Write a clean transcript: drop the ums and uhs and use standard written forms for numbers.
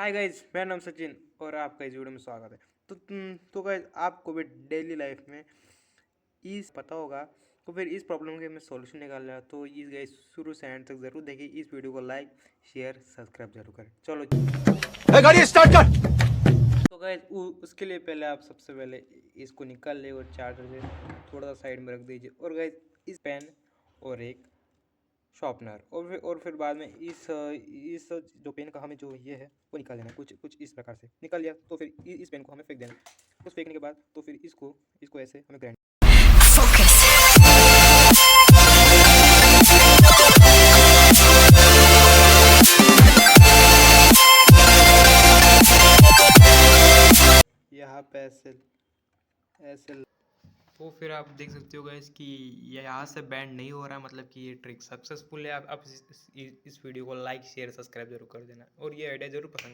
Hi guys, मेरा नाम सचिन और आपका इस वीडियो में स्वागत है। तो गाइज, आपको भी डेली लाइफ में इस पता होगा, तो फिर इस प्रॉब्लम के मैं सॉल्यूशन निकाल लिया। तो इस गाइज शुरू से एंड तक जरूर देखिए। इस वीडियो को लाइक शेयर सब्सक्राइब जरूर करें। चलो गाड़ी स्टार्ट कर। तो गाइज उसके लिए पहले आप सबसे पहले इसको निकाल ले और चार्जर से थोड़ा सा साइड में रख दीजिए। और गाइज इस पेन और एक शॉर्पनर और फिर बाद में इस जो पेन का हमें जो ये है वो निकाल देना है। कुछ कुछ इस प्रकार से निकाल लिया तो फिर इस पेन को हमें फेंक देना है। उस फेंकने के बाद तो फिर इसको इसको ऐसे हमें ग्राइंड यहाँ पे ऐसे ऐसे। तो फिर आप देख सकते हो गाइस कि ये यहाँ से बैंड नहीं हो रहा, मतलब कि ये ट्रिक सक्सेसफुल है। आप इस वीडियो को लाइक शेयर सब्सक्राइब जरूर कर देना और ये आइडिया जरूर पसंद करना।